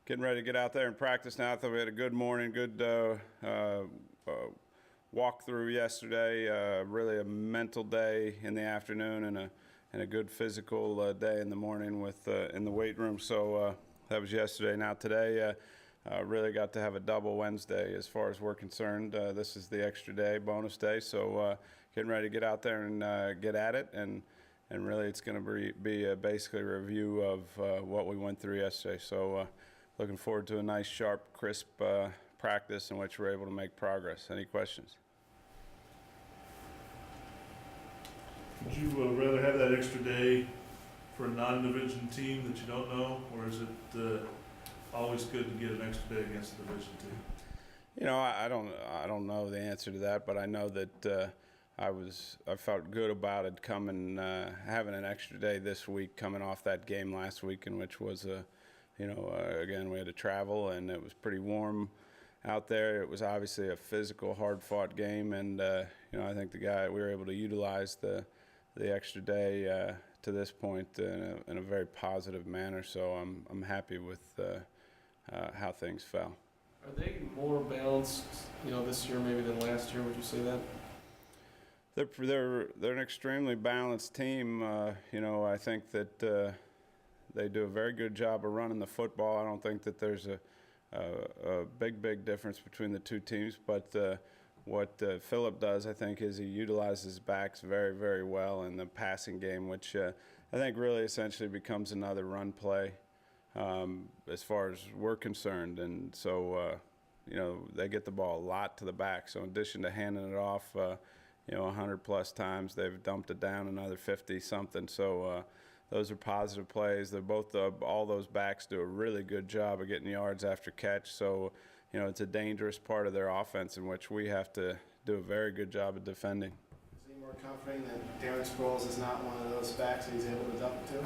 getting ready to get out there and practice now. I thought we had a good morning, good walkthrough yesterday. Really a mental day in the afternoon and a good physical day in the morning with in the weight room. So that was yesterday. Now today, really got to have a double Wednesday as far as we're concerned. This is the extra day, bonus day. So getting ready to get out there and get at it and really it's going to be basically a review of what we went through yesterday. So looking forward to a nice, sharp, crisp practice in which we're able to make progress. Any questions? Would you rather have that extra day for a non-division team that you don't know, or is it always good to get an extra day against a division team? You know, I don't know the answer to that, but I know that I felt good about it coming, having an extra day this week, coming off that game last week, in which was again, we had to travel and it was pretty warm out there. It was obviously a physical, hard-fought game, and I think we were able to utilize the extra day to this point in a very positive manner. So I'm happy with how things fell. Are they more balanced, this year maybe than last year? Would you say that? They're an extremely balanced team. I think that they do a very good job of running the football. I don't think that there's a big difference between the two teams. But what Philip does, I think, is he utilizes backs very, very well in the passing game, which I think really essentially becomes another run play as far as we're concerned. And so, they get the ball a lot to the back. So in addition to handing it off, 100-plus times, they've dumped it down another 50-something. So those are positive plays. They're all those backs do a really good job of getting yards after catch. So, it's a dangerous part of their offense in which we have to do a very good job of defending. Is he more confident that Darren Sproles is not one of those backs that he's able to dump to?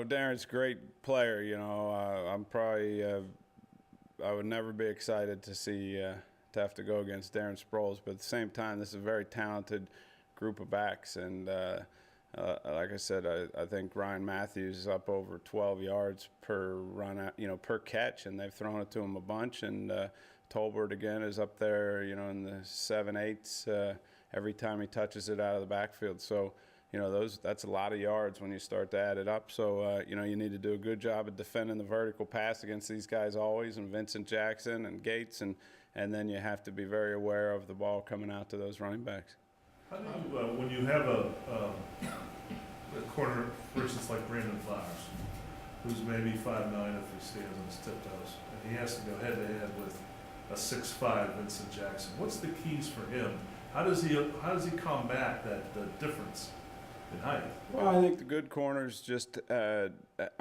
Darren's a great player. I would never be excited to see to have to go against Darren Sproles, but at the same time, this is a very talented group of backs, and like I said, I think Ryan Matthews is up over 12 yards per run, per catch, and they've thrown it to him a bunch. And Tolbert again is up there, in the 7/8 every time he touches it out of the backfield. So, that's a lot of yards when you start to add it up. So, you need to do a good job of defending the vertical pass against these guys always, and Vincent Jackson and Gates, and then you have to be very aware of the ball coming out to those running backs. How do you, when you have a corner, for instance, like Brandon Flowers, who's maybe 5'9" if he stands on his tiptoes, and he has to go head-to-head with a 6'5" Vincent Jackson, what's the keys for him? How does he combat that difference in height? Well, I think the good corners just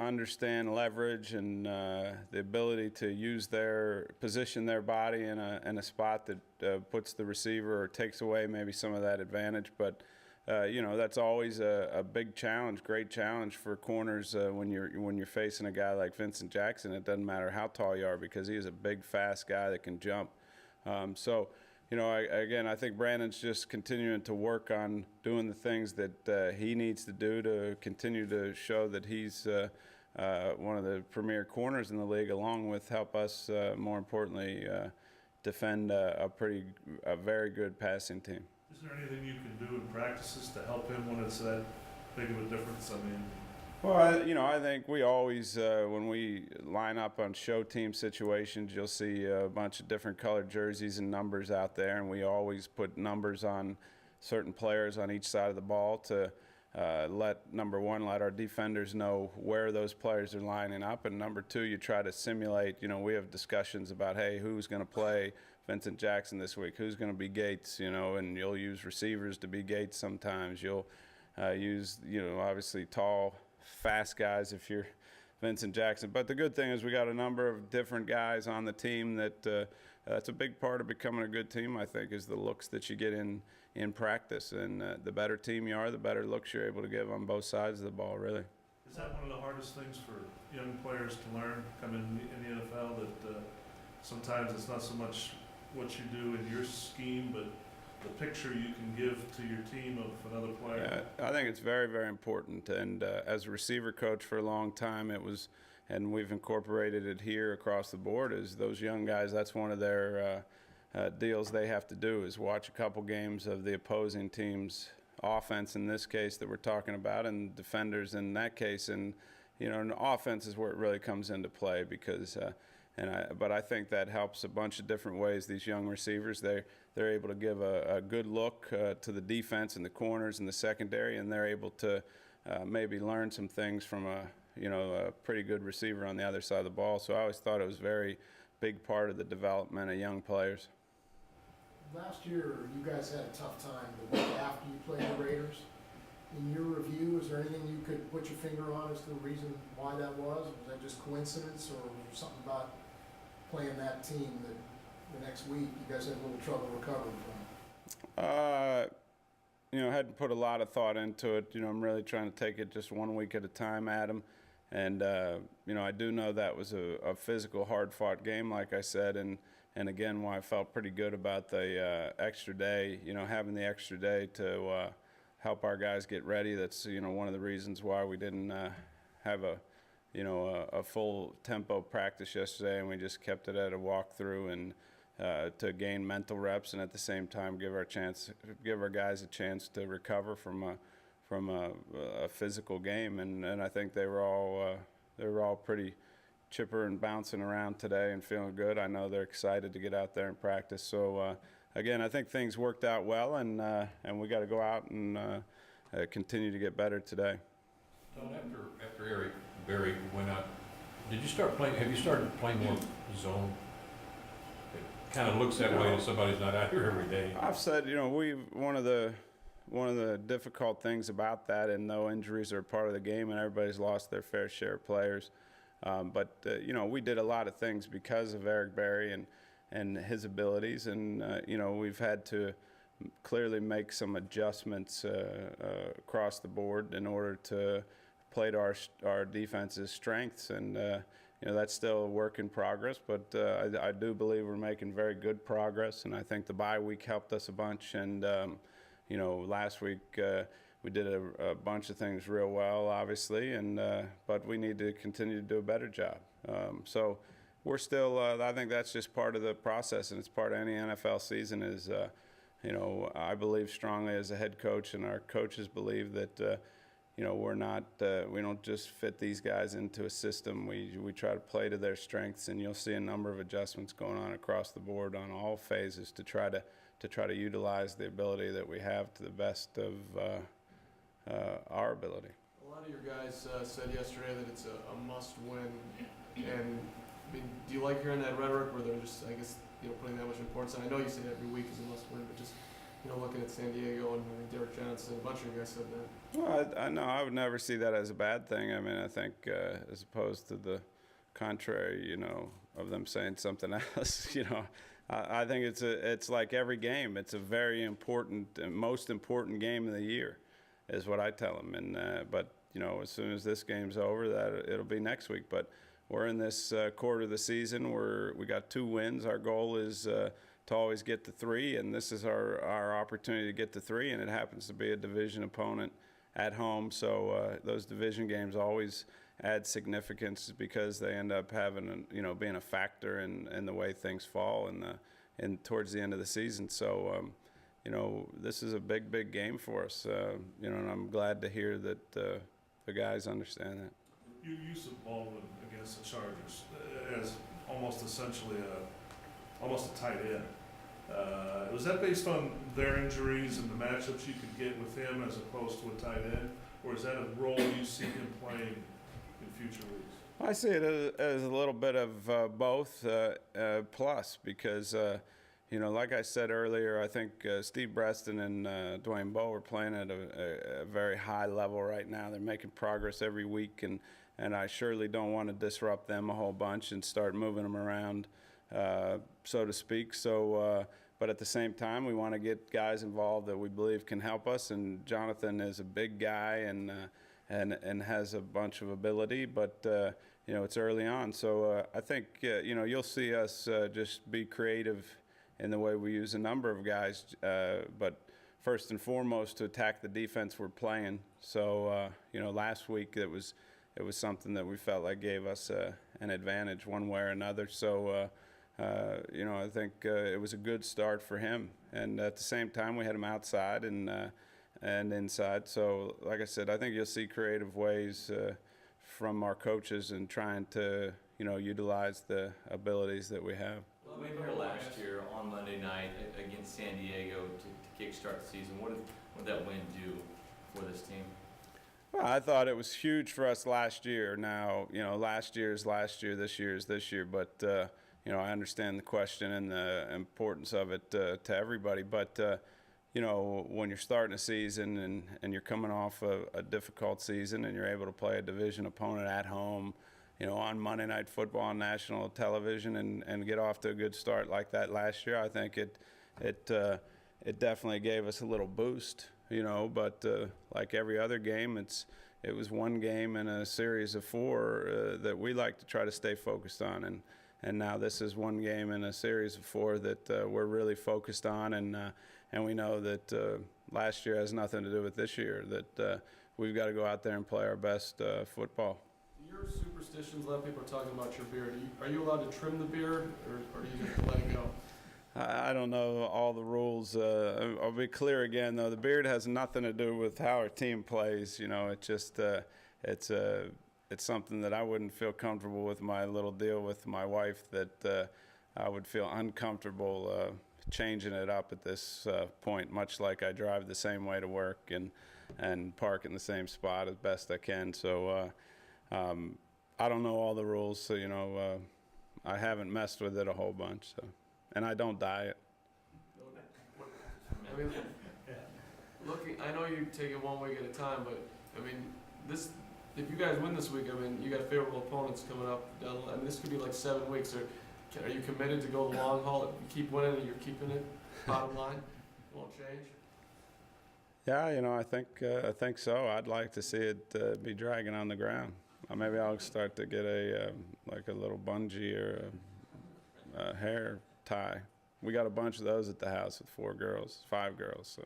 understand leverage and the ability to position their body in a spot that puts the receiver or takes away maybe some of that advantage. But that's always a big challenge, great challenge for corners when you're facing a guy like Vincent Jackson. It doesn't matter how tall you are because he is a big, fast guy that can jump. I think Brandon's just continuing to work on doing the things that he needs to do to continue to show that he's one of the premier corners in the league, along with help us, more importantly, defend a very good passing team. Is there anything you can do in practices to help him when it's that big of a difference? I mean, well, I think we always, when we line up on show team situations, you'll see a bunch of different colored jerseys and numbers out there, and we always put numbers on certain players on each side of the ball to let our defenders know where those players are lining up, and number two, you try to simulate, we have discussions about, hey, who's going to play Vincent Jackson this week, who's going to be Gates, and you'll use receivers to be Gates sometimes. You'll use, obviously tall, fast guys if you're Vincent Jackson. But the good thing is we got a number of different guys on the team that's a big part of becoming a good team, I think, is the looks that you get in practice. And the better team you are, the better looks you're able to give on both sides of the ball, really. Is that one of the hardest things for young players to learn coming in the NFL, that sometimes it's not so much what you do in your scheme, but the picture you can give to your team of another player? Yeah, I think it's very, very important. And as a receiver coach for a long time, it was and we've incorporated it here across the board. Is those young guys? That's one of their deals they have to do is watch a couple games of the opposing team's offense in this case that we're talking about, and defenders in that case, and and the offense is where it really comes into play because. But I think that helps a bunch of different ways. These young receivers, they're able to give a good look to the defense and the corners and the secondary, and they're able to maybe learn some things from a pretty good receiver on the other side of the ball. So I always thought it was a very big part of the development of young players. Last year, you guys had a tough time the week after you played the Raiders. In your review, is there anything you could put your finger on as to the reason why that was? Was that just coincidence, or was there something about playing that team that the next week you guys had a little trouble recovering from? Hadn't put a lot of thought into it. I'm really trying to take it just 1 week at a time, Adam. And, I do know that was a physical, hard-fought game, like I said, and again, why I felt pretty good about the extra day, having the extra day to help our guys get ready. That's, one of the reasons why we didn't have a full tempo practice yesterday, and we just kept it at a walkthrough and to gain mental reps, and at the same time give our guys a chance to recover from a physical game. And I think they were all pretty chipper and bouncing around today and feeling good. I know they're excited to get out there and practice. So again, I think things worked out well, and we got to go out and continue to get better today. Don, after Eric Berry went out, have you started playing more zone? It kind of looks that way if somebody's not out here every day. I've said, one of the difficult things about that, and though injuries are part of the game and everybody's lost their fair share of players, but we did a lot of things because of Eric Berry and his abilities, and we've had to clearly make some adjustments across the board in order to play to our defense's strengths, and that's still a work in progress, but I do believe we're making very good progress, and I think the bye week helped us a bunch, and last week we did a bunch of things real well, obviously, and but we need to continue to do a better job. So we're still, I think that's just part of the process, and it's part of any NFL season is, I believe strongly as a head coach, and our coaches believe that, we're not, we don't just fit these guys into a system. We try to play to their strengths, and you'll see a number of adjustments going on across the board on all phases to try to utilize the ability that we have to the best of our ability. A lot of your guys said yesterday that it's a must-win, and do you like hearing that rhetoric where they're just, I guess, putting that much importance on? I know you say every week is a must-win, but just looking at San Diego and Derek Johnson, a bunch of you guys said that. Well, I know I would never see that as a bad thing. I mean, I think as opposed to the contrary, of them saying something else, I think it's like every game. It's a very important, most important game of the year, is what I tell them. And but as soon as this game's over, that it'll be next week. But we're in this quarter of the season where we got 2 wins. Our goal is to always get to 3, and this is our opportunity to get to 3, and it happens to be a division opponent at home. So those division games always add significance because they end up having, being a factor in the way things fall and towards the end of the season. So, this is a big game for us, and I'm glad to hear that the guys understand that. You used Baldwin against the Chargers as almost essentially almost a tight end. Was that based on their injuries and the matchups you could get with him as opposed to a tight end, or is that a role you see him playing in future weeks? I see it as a little bit of both plus because, like I said earlier, I think Steve Breston and Dwayne Bowe are playing at a very high level right now. They're making progress every week, and I surely don't want to disrupt them a whole bunch and start moving them around, so to speak. So, but at the same time, we want to get guys involved that we believe can help us. And Jonathan is a big guy and has a bunch of ability, but it's early on. So I think you'll see us just be creative in the way we use a number of guys, but first and foremost to attack the defense we're playing. So last week it was it was something that we felt like gave us an advantage one way or another. So, I think it was a good start for him. And at the same time, we had him outside and inside. So, like I said, I think you'll see creative ways from our coaches in trying to, utilize the abilities that we have. Well, we were here last year on Monday night against San Diego to kickstart the season. What did that win do for this team? Well, I thought it was huge for us last year. Now, last year is last year, this year is this year. But, I understand the question and the importance of it to everybody. But, when you're starting a season and you're coming off a difficult season and you're able to play a division opponent at home, on Monday Night Football on national television and get off to a good start like that last year, I think it definitely gave us a little boost, but like every other game, it was one game in a series of 4 that we like to try to stay focused on. And now this is one game in a series of 4 that we're really focused on, and we know that last year has nothing to do with this year, that we've got to go out there and play our best football. Your superstitions, a lot of people are talking about your beard. Are you allowed to trim the beard, or do you just let it go? I don't know all the rules. I'll be clear again, though. The beard has nothing to do with how our team plays. It just it's something that I wouldn't feel comfortable with. My little deal with my wife, that I would feel uncomfortable changing it up at this point. Much like I drive the same way to work and park in the same spot as best I can. So I don't know all the rules. So I haven't messed with it a whole bunch. So. And I don't dye it. I mean, I know you take it one week at a time, but I mean, if you guys win this week, I mean, you got favorable opponents coming up down. I mean, this could be like 7 weeks. Are you committed to go the long haul? If you keep winning, and you're keeping it. Bottom line, it won't change. Yeah, I think so. I'd like to see it be dragging on the ground. Maybe I'll start to get a little bungee or a hair tie. We got a bunch of those at the house with 5 girls. So.